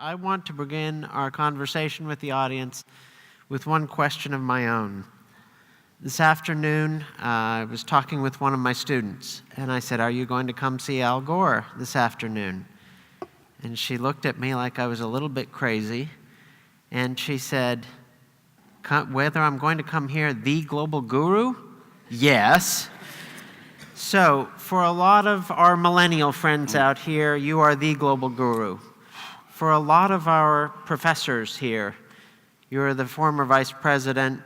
I want to begin our conversation with the audience with one question of my own. This afternoon, I was talking with one of my students, and I said, "Are you going to come see Al Gore this afternoon?" And she looked at me like I was a little bit crazy, and she said, "Whether I'm going to come hear the global guru?" Yes. So, for a lot of our millennial friends out here, you are the global guru. For a lot of our professors here, you're the former vice president,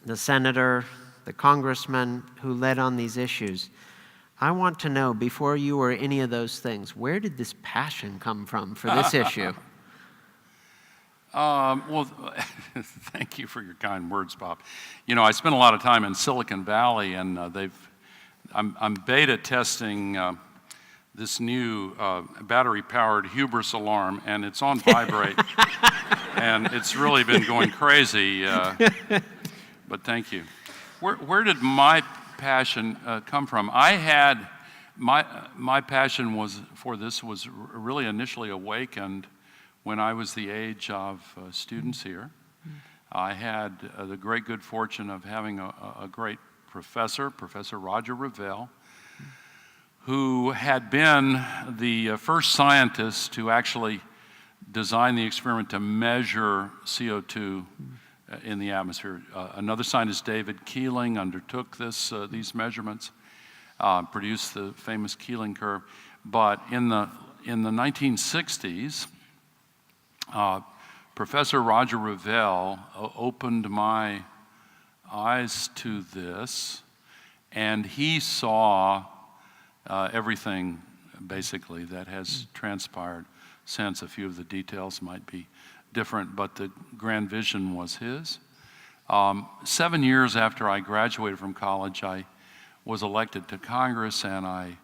the senator, the congressman who led on these issues. I want to know, before you were any of those things, where did this passion come from for this issue? Well, thank you for your kind words, Bob. You know, I spent a lot of time in Silicon Valley, and I'm beta testing this new battery-powered hubris alarm, and it's on vibrate, and it's really been going crazy. But thank you. Where did my passion come from? I had my passion for this was really initially awakened when I was the age of students here. I had the great good fortune of having a great professor, Professor Roger Revelle, who had been the first scientist to actually design the experiment to measure CO2 in the atmosphere. Another scientist, David Keeling, undertook these measurements, produced the famous Keeling curve. But in the 1960s, Professor Roger Revelle opened my eyes to this, and he saw everything, basically, that has transpired since. A few of the details might be different, but the grand vision was his. 7 years after I graduated from college, I was elected to Congress, and I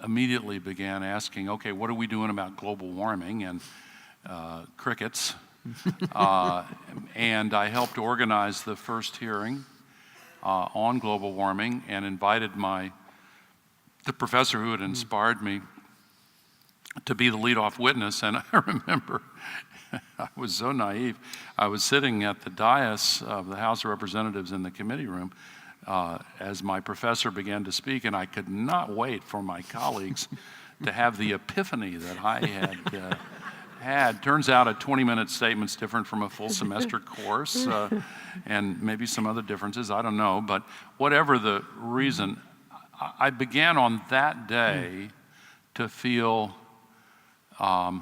immediately began asking, okay, what are we doing about global warming? And crickets. And I helped organize the first hearing on global warming and invited the professor who had inspired me to be the lead-off witness. And I remember I was so naive. I was sitting at the dais of the House of Representatives in the committee room as my professor began to speak, and I could not wait for my colleagues to have the epiphany that I had. Turns out a 20-minute statement's different from a full semester course, and maybe some other differences, I don't know. But whatever the reason, I began on that day to feel a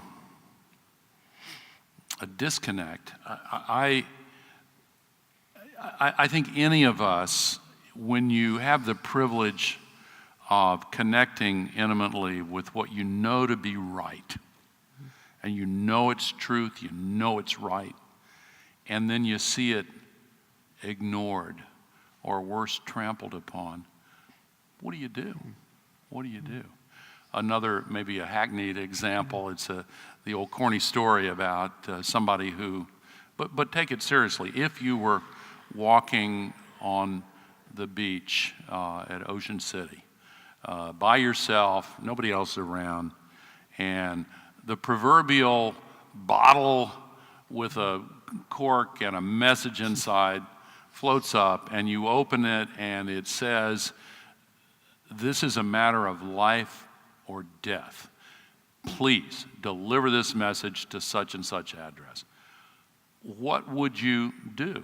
disconnect. I think any of us, when you have the privilege of connecting intimately with what you know to be right, and you know it's truth, you know it's right, and then you see it ignored or worse, trampled upon, what do you do? What do you do? Another, maybe a hackneyed example, it's the old corny story about somebody who, but take it seriously. If you were walking on the beach at Ocean City by yourself, nobody else around, and the proverbial bottle with a cork and a message inside floats up, and you open it and it says, "This is a matter of life or death. Please deliver this message to such and such address." What would you do?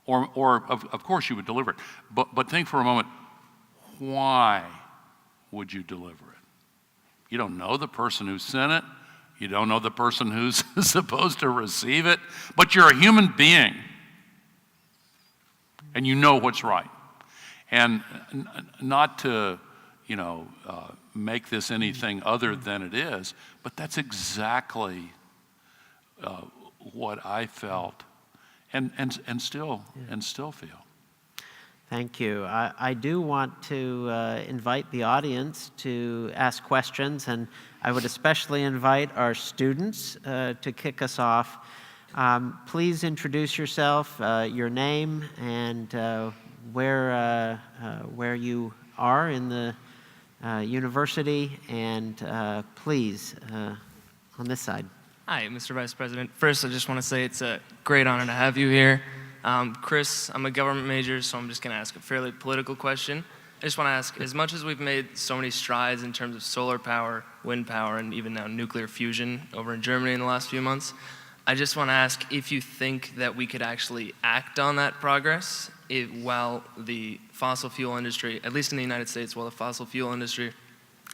Or of course you would deliver it, but think for a moment, why would you deliver it? You don't know the person who sent it. You don't know the person who's supposed to receive it, but you're a human being, and you know what's right. And not to, make this anything other than it is, but that's exactly what I felt and still feel. Thank you. I do want to invite the audience to ask questions, and I would especially invite our students to kick us off. Please introduce yourself, your name, and where you are in the university, and please, on this side. Hi, Mr. Vice President. First, I just want to say it's a great honor to have you here. Chris, I'm a government major, so I'm just going to ask a fairly political question. I just want to ask, as much as we've made so many strides in terms of solar power, wind power, and even now nuclear fusion over in Germany in the last few months, I just want to ask if you think that we could actually act on that progress while the fossil fuel industry, at least in the United States, while the fossil fuel industry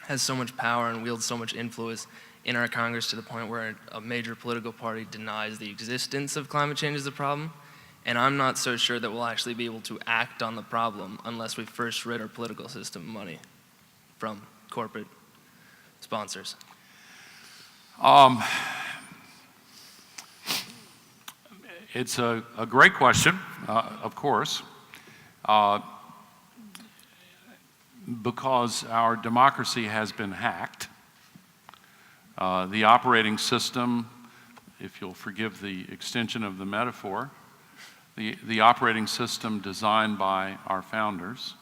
has so much power and wields so much influence in our Congress to the point where a major political party denies the existence of climate change as a problem. And I'm not so sure that we'll actually be able to act on the problem unless we first rid our political system of money from corporate sponsors. It's a great question, of course, because our democracy has been hacked. The operating system, if you'll forgive the extension of the metaphor, the operating system designed by our founders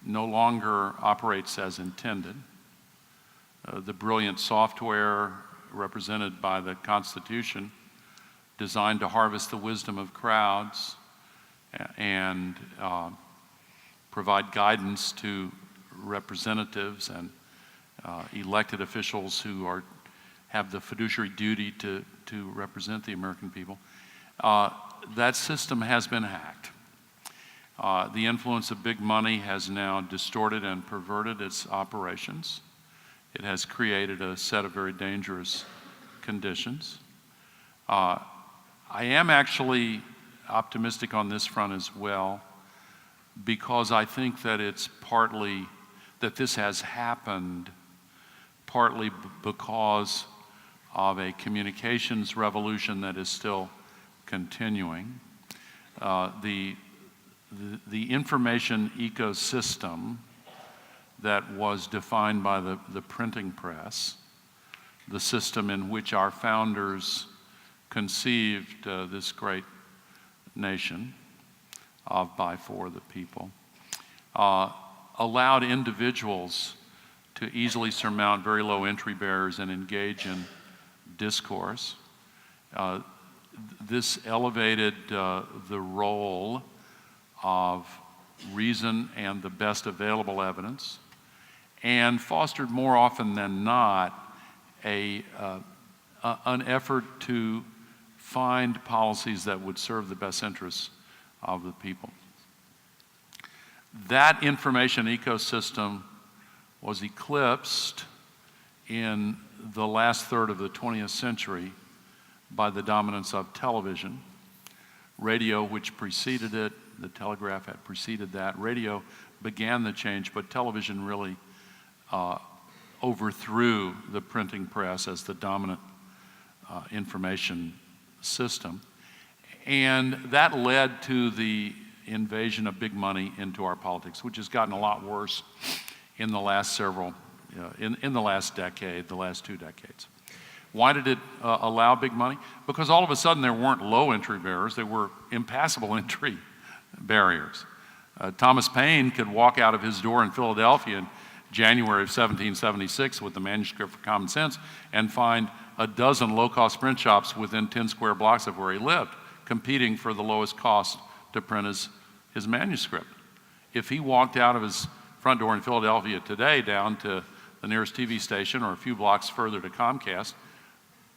no longer operates as intended. The brilliant software represented by the Constitution, designed to harvest the wisdom of crowds and provide guidance to representatives and elected officials who have the fiduciary duty to represent the American people. That system has been hacked. The influence of big money has now distorted and perverted its operations. It has created a set of very dangerous conditions. I am actually optimistic on this front as well, because I think that it's partly that this has happened partly because of a communications revolution that is still continuing. The information ecosystem that was defined by the printing press, the system in which our founders conceived this great nation of, by, for the people, allowed individuals to easily surmount very low entry barriers and engage in discourse. This elevated the role of reason and the best available evidence, and fostered more often than not an effort to find policies that would serve the best interests of the people. That information ecosystem was eclipsed in the last third of the 20th century by the dominance of television. Radio, which preceded it, the telegraph had preceded that. Radio began the change, but television really overthrew the printing press as the dominant information system. And that led to the invasion of big money into our politics, which has gotten a lot worse in the last in the last decade, the last 2 decades. Why did it allow big money? Because all of a sudden there weren't low entry barriers, there were impassable entry barriers. Thomas Paine could walk out of his door in Philadelphia in January of 1776 with the manuscript for Common Sense and find a dozen low-cost print shops within 10 square blocks of where he lived, competing for the lowest cost to print his manuscript. If he walked out of his front door in Philadelphia today down to the nearest TV station or a few blocks further to Comcast,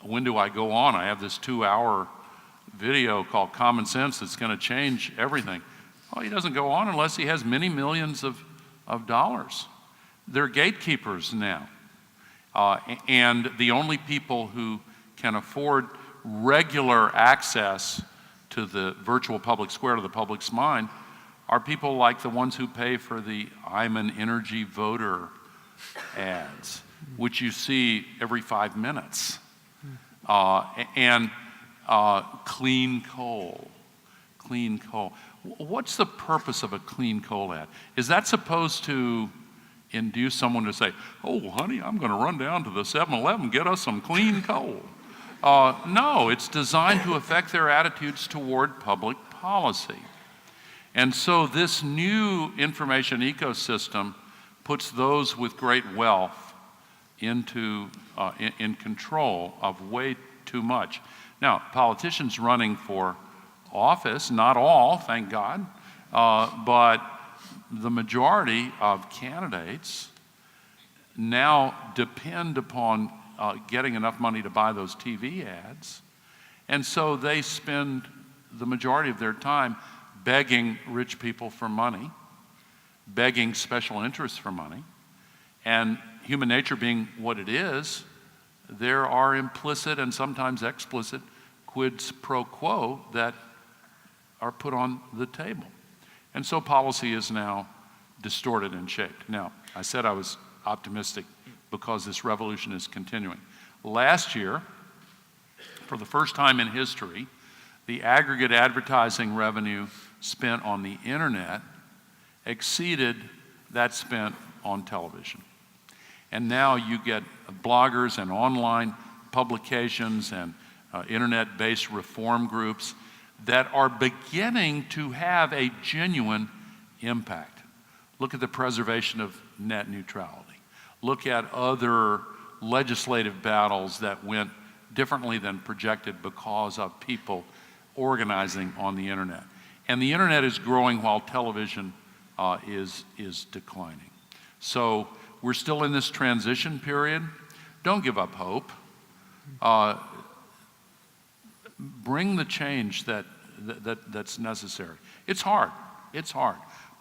when do I go on? I have this 2-hour video called Common Sense that's going to change everything. Well, he doesn't go on unless he has many millions of dollars. They're gatekeepers now. And the only people who can afford regular access to the virtual public square, to the public's mind, are people like the ones who pay for the I'm an energy voter ads, which you see every 5 minutes. And clean coal. Clean coal. What's the purpose of a clean coal ad? Is that supposed to induce someone to say, oh, honey, I'm going to run down to the 7-Eleven, get us some clean coal? No, it's designed to affect their attitudes toward public policy. And so this new information ecosystem puts those with great wealth in control of way too too much. Now, politicians running for office, not all, thank God, but the majority of candidates now depend upon getting enough money to buy those TV ads. And so they spend the majority of their time begging rich people for money, begging special interests for money. And human nature being what it is, there are implicit and sometimes explicit quids pro quo that are put on the table. And so policy is now distorted and shaped. Now, I said I was optimistic because this revolution is continuing. Last year, for the first time in history, the aggregate advertising revenue spent on the internet exceeded that spent on television. And now you get bloggers and online publications and internet-based reform groups that are beginning to have a genuine impact. Look at the preservation of net neutrality. Look at other legislative battles that went differently than projected because of people organizing on the internet. And the internet is growing while television is declining. So we're still in this transition period. Don't give up hope. Bring the change that's necessary. It's hard,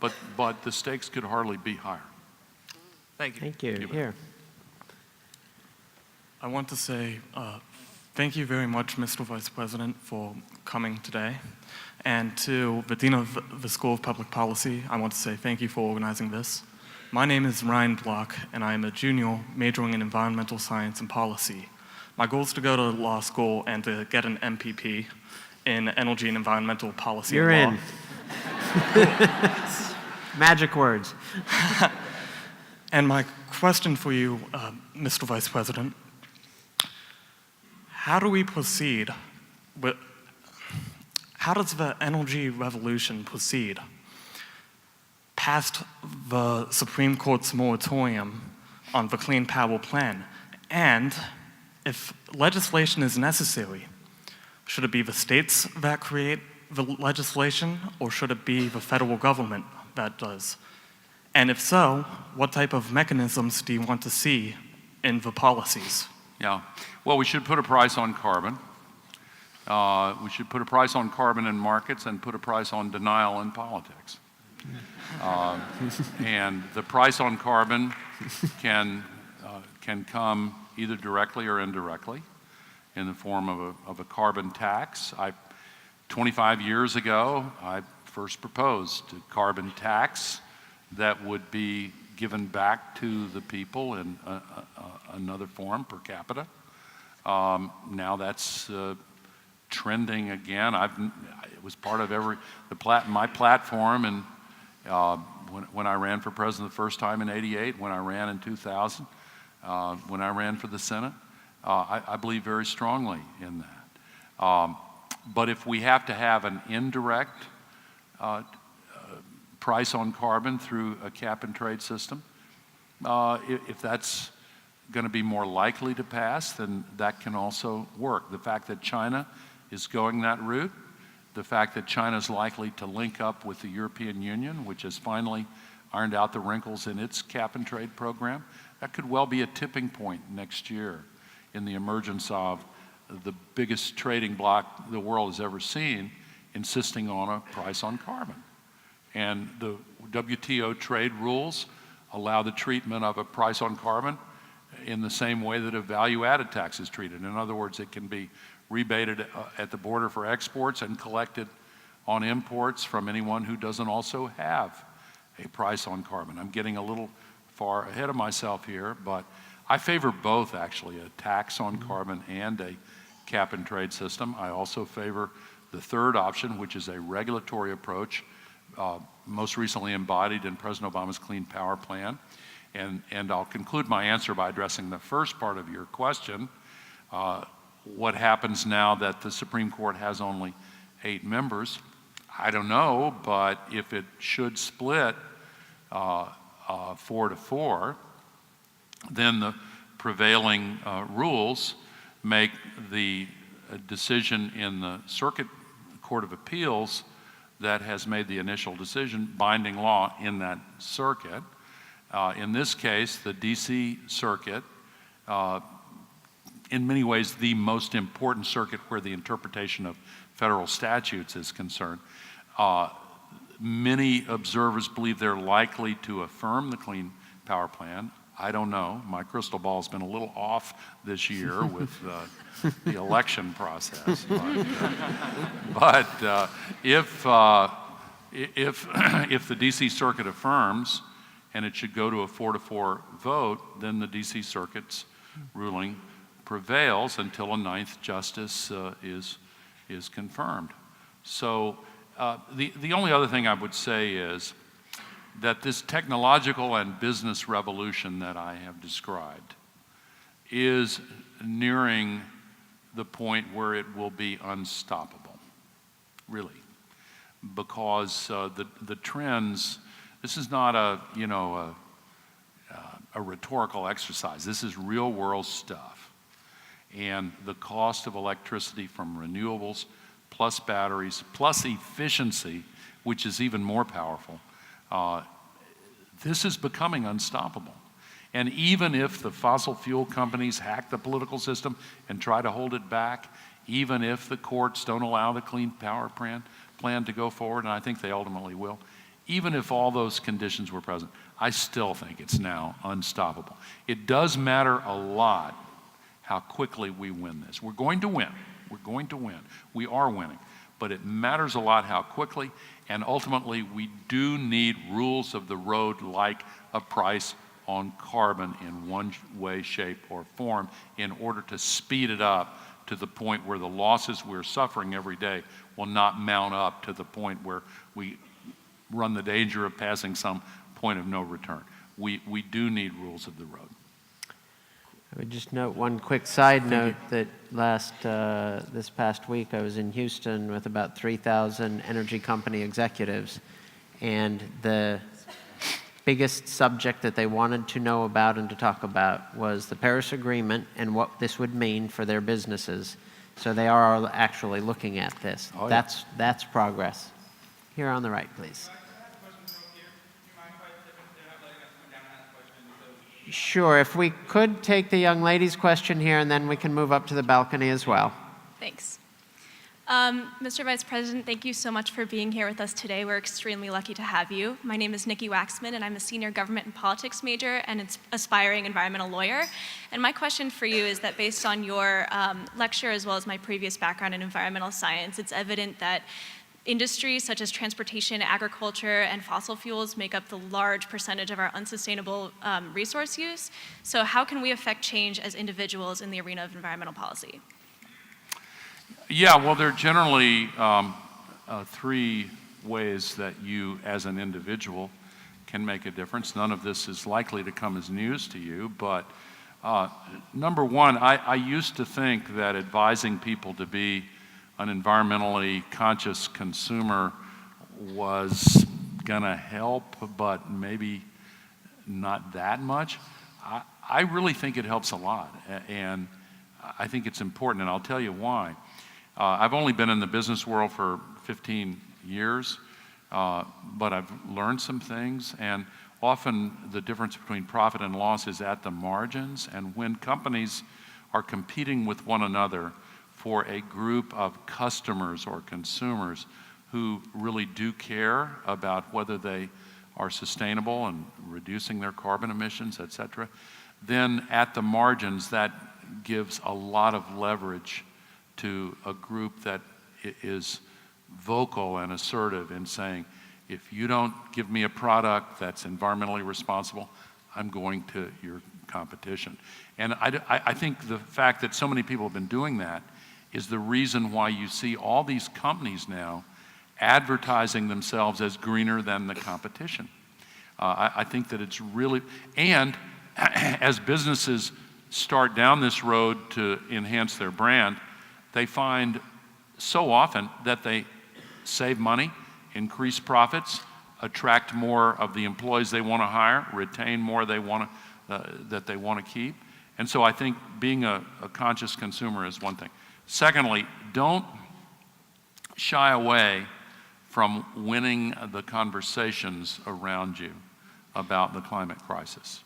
but the stakes could hardly be higher. Thank you. Thank you. Here. I want to say thank you very much, Mr. Vice President, for coming today. And to the Dean of the School of Public Policy, I want to say thank you for organizing this. My name is Ryan Block, and I am a junior majoring in environmental science and policy. My goal is to go to law school and to get an MPP in energy and environmental policy You're and law. in. Magic words. And my question for you, Mr. Vice President, how do we proceed with, how does the energy revolution proceed past the Supreme Court's moratorium on the Clean Power Plan? And if legislation is necessary, should it be the states that create the legislation, or should it be the federal government that does? And if so, what type of mechanisms do you want to see in the policies? Yeah, well, we should put a price on carbon. We should put a price on carbon in markets and put a price on denial in politics. And the price on carbon can come either directly or indirectly in the form of a carbon tax. 25 years ago, I first proposed a carbon tax that would be given back to the people in another form per capita. Now that's trending again. It was part of my platform, and when I ran for president the first time in '88, when I ran in 2000, when I ran for the Senate, I believe very strongly in that. But if we have to have an indirect price on carbon through a cap and trade system, if that's going to be more likely to pass, then that can also work. The fact that China is going that route, the fact that China is likely to link up with the European Union, which has finally ironed out the wrinkles in its cap and trade program, that could well be a tipping point next year in the emergence of the biggest trading bloc the world has ever seen, insisting on a price on carbon. And the WTO trade rules allow the treatment of a price on carbon in the same way that a value-added tax is treated. In other words, it can be rebated at the border for exports and collected on imports from anyone who doesn't also have a price on carbon. I'm getting a little far ahead of myself here, but I favor both, actually, a tax on carbon and a cap and trade system. I also favor the third option, which is a regulatory approach, most recently embodied in President Obama's Clean Power Plan. And I'll conclude my answer by addressing the first part of your question. What happens now that the Supreme Court has only 8 members? I don't know, but if it should split 4-4, then the prevailing rules make the a decision in the Circuit Court of Appeals that has made the initial decision binding law in that circuit. In this case, the DC Circuit, in many ways the most important circuit where the interpretation of federal statutes is concerned. Many observers believe they're likely to affirm the Clean Power Plan. I don't know. My crystal ball's been a little off this year with the election process. But if the DC Circuit affirms, and it should go to a 4-4 vote, then the DC Circuit's ruling prevails until a ninth justice is confirmed. So the only other thing I would say is that this technological and business revolution that I have described is nearing the point where it will be unstoppable, really, because the trends. This is not a rhetorical exercise. This is real world stuff, and the cost of electricity from renewables, plus batteries, plus efficiency, which is even more powerful. This is becoming unstoppable. And even if the fossil fuel companies hack the political system and try to hold it back, even if the courts don't allow the Clean Power Plan to go forward, and I think they ultimately will, even if all those conditions were present, I still think it's now unstoppable. It does matter a lot how quickly we win this. We're going to win. We're going to win. We are winning. But it matters a lot how quickly, and ultimately we do need rules of the road like a price on carbon in one way, shape, or form in order to speed it up to the point where the losses we're suffering every day will not mount up to the point where we run the danger of passing some point of no return. We do need rules of the road. I would just note one quick side note that this past week I was in Houston with about 3,000 energy company executives, and the biggest subject that they wanted to know about and to talk about was the Paris Agreement and what this would mean for their businesses. So they are actually looking at this. Oh, yeah. That's progress. Here on the right, please. Sure, if we could take the young lady's question here, and then we can move up to the balcony as well. Thanks. Mr. Vice President, thank you so much for being here with us today. We're extremely lucky to have you. My name is Nicky Waxman, and I'm a senior government and politics major and an aspiring environmental lawyer. And my question for you is that based on your lecture as well as my previous background in environmental science, it's evident that industries such as transportation, agriculture, and fossil fuels make up the large percentage of our unsustainable resource use. So how can we affect change as individuals in the arena of environmental policy? Yeah, well, there are generally three ways that you, as an individual, can make a difference. None of this is likely to come as news to you, but number one, I used to think that advising people to be an environmentally conscious consumer was gonna help, but maybe not that much. I really think it helps a lot, and I think it's important, and I'll tell you why. I've only been in the business world for 15 years, but I've learned some things, and often the difference between profit and loss is at the margins, and when companies are competing with one another for a group of customers or consumers who really do care about whether they are sustainable and reducing their carbon emissions, et cetera, then at the margins that gives a lot of leverage to a group that is vocal and assertive in saying, if you don't give me a product that's environmentally responsible, I'm going to your competition. And I think the fact that so many people have been doing that is the reason why you see all these companies now advertising themselves as greener than the competition. I think that it's really, and as businesses start down this road to enhance their brand, they find so often that they save money, increase profits, attract more of the employees they want to hire, retain more that they want to keep. And so I think being a conscious consumer is one thing. Secondly, don't shy away from winning the conversations around you about the climate crisis.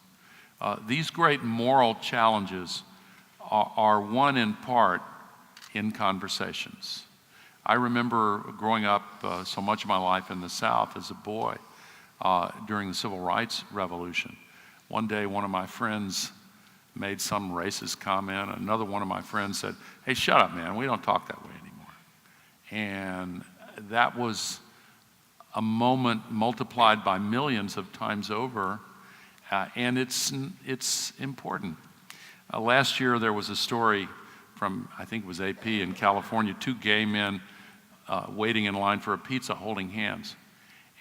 These great moral challenges are won in part in conversations. I remember growing up so much of my life in the South as a boy during the Civil Rights Revolution. One day, one of my friends made some racist comment. Another one of my friends said, "Hey, shut up, man. We don't talk that way anymore." And that was a moment multiplied by millions of times over, and it's important. Last year, there was a story from, I think it was AP in California, two gay men waiting in line for a pizza holding hands.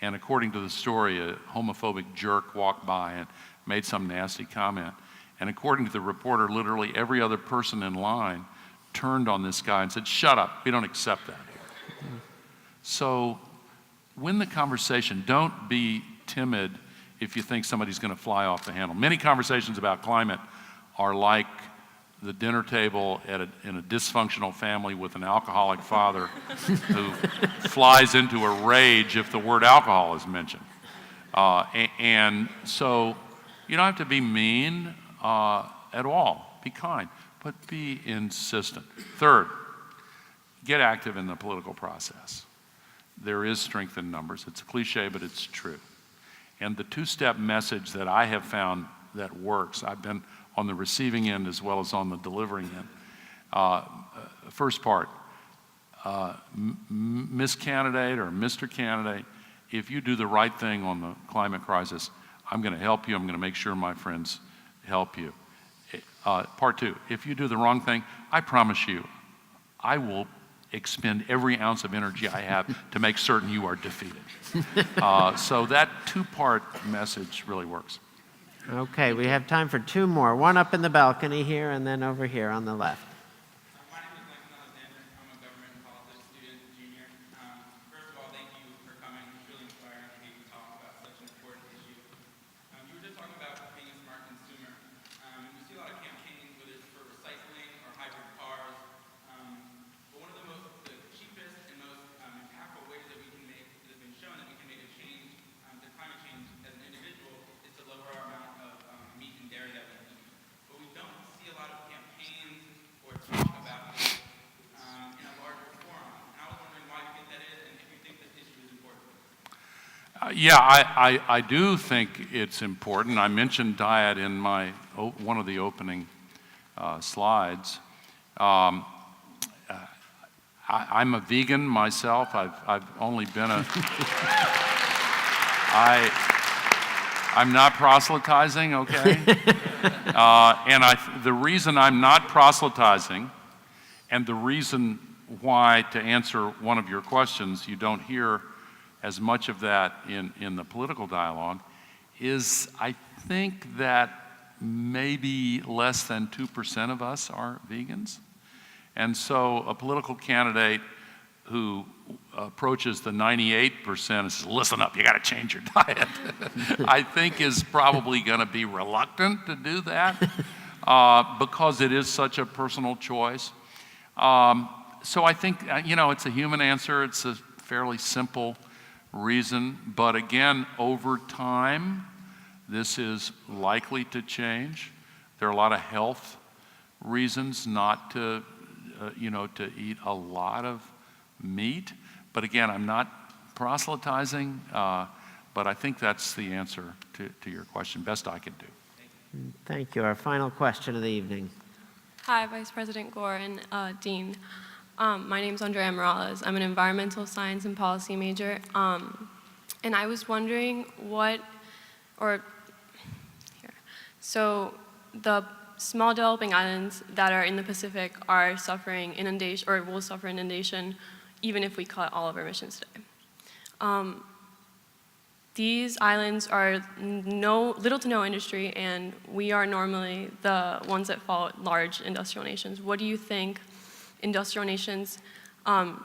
And according to the story, a homophobic jerk walked by and made some nasty comment. And according to the reporter, literally every other person in line turned on this guy and said, "Shut up, we don't accept that here." So win the conversation. Don't be timid if you think somebody's going to fly off the handle. Many conversations about climate are like the dinner table in a dysfunctional family with an alcoholic father who flies into a rage if the word alcohol is mentioned. And so you don't have to be mean at all. Be kind, but be insistent. Third, get active in the political process. There is strength in numbers. It's a cliche, but it's true. And the two-step message that I have found that works, I've been on the receiving end as well as on the delivering end. First part, Miss Candidate or Mr. Candidate, if you do the right thing on the climate crisis, I'm going to help you. I'm going to make sure my friends help you. Part two, if you do the wrong thing, I promise you, I will expend every ounce of energy I have to make certain you are defeated. So that two-part message really works. Okay, we have time for two more. One up in the balcony here, and then over here on the left. My name is Michael Alexander. I'm a government and politics student, junior. First of all, thank you for coming. It's really inspiring to hear you talk about such an important issue. You were just talking about being a smart consumer. We see a lot of campaigns, whether it's for recycling or hybrid cars. But one of the cheapest and most impactful ways that we can make, that have been shown that we can make a change to climate change as an individual, is to lower our amount of meat and dairy that we eat. But we don't see a lot of campaigns or talk about it in a larger forum. And I was wondering why you think that is, and if you think this issue is important. Yeah, I do think it's important. I mentioned diet in one of the opening slides. I'm a vegan myself. I've only been I'm not proselytizing, okay? And the reason I'm not proselytizing, and the reason why, to answer one of your questions, you don't hear as much of that in the political dialogue, is I think that maybe less than 2% of us are vegans. And so a political candidate who approaches the 98% and says, "Listen up, you got to change your diet," I think is probably going to be reluctant to do that because it is such a personal choice. So I think, it's a human answer. It's a fairly simple reason. But again, over time, this is likely to change. There are a lot of health reasons not to eat a lot of meat. But again, I'm not proselytizing, but I think that's the answer to your question, best I can do. Thank you. Our final question of the evening. Hi, Vice President Gore and Dean. My name's Andrea Morales. I'm an environmental science and policy major. And I was wondering so the small developing islands that are in the Pacific are suffering inundation, or will suffer inundation, even if we cut all of our emissions today. These islands are little to no industry, and we are normally the ones that follow large industrial nations. What do you think industrial nations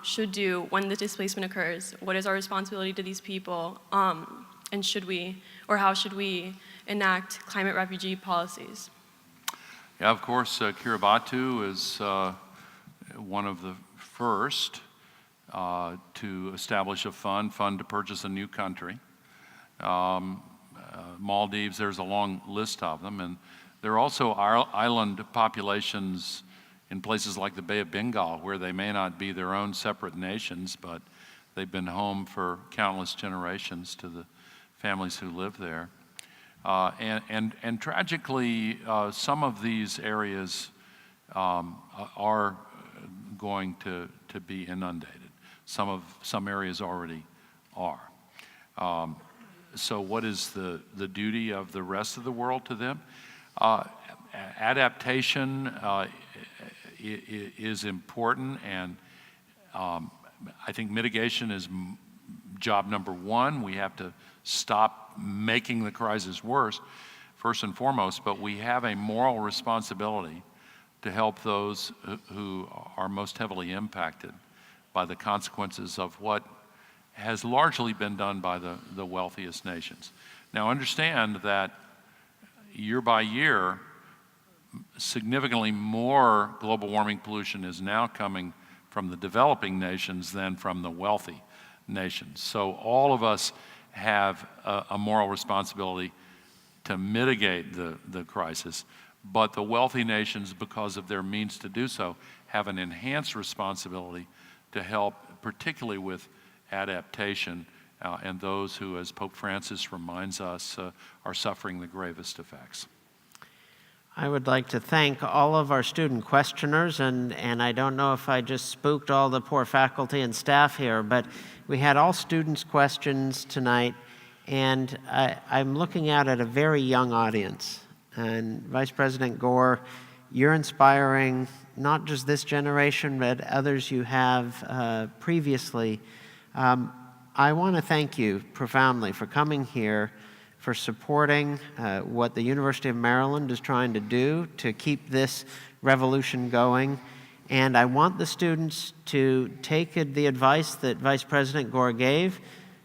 should do when the displacement occurs? What is our responsibility to these people? And how should we enact climate refugee policies? Yeah, of course, Kiribati one of the first to establish a fund to purchase a new country. Maldives, there's a long list of them, and there are also island populations in places like the Bay of Bengal, where they may not be their own separate nations, but they've been home for countless generations to the families who live there. And tragically, some of these areas are going to be inundated. Some areas already are. So what is the duty of the rest of the world to them? Adaptation is important, and I think mitigation is job number one. We have to stop making the crisis worse, first and foremost, but we have a moral responsibility to help those who are most heavily impacted by the consequences of what has largely been done by the wealthiest nations. Now understand that year by year, significantly more global warming pollution is now coming from the developing nations than from the wealthy nations. So all of us have a moral responsibility to mitigate the crisis, but the wealthy nations, because of their means to do so, have an enhanced responsibility to help, particularly with adaptation, and those who, as Pope Francis reminds us, are suffering the gravest effects. I would like to thank all of our student questioners, and I don't know if I just spooked all the poor faculty and staff here, but we had all students' questions tonight, and I'm looking out at a very young audience. And Vice President Gore, you're inspiring not just this generation, but others you have previously. I want to thank you profoundly for coming here, for supporting what the University of Maryland is trying to do to keep this revolution going. And I want the students to take the advice that Vice President Gore gave.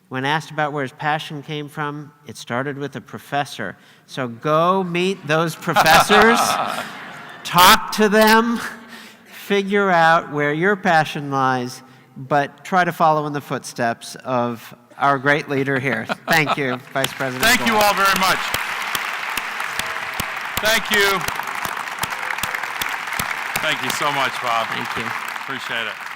When asked about where his passion came from, it started with a professor. So go meet those professors, talk to them, figure out where your passion lies, but try to follow in the footsteps of our great leader here. Thank you, Vice President Thank Gore. you all very much. Thank you. Thank you so much, Bob. Thank you. Appreciate it.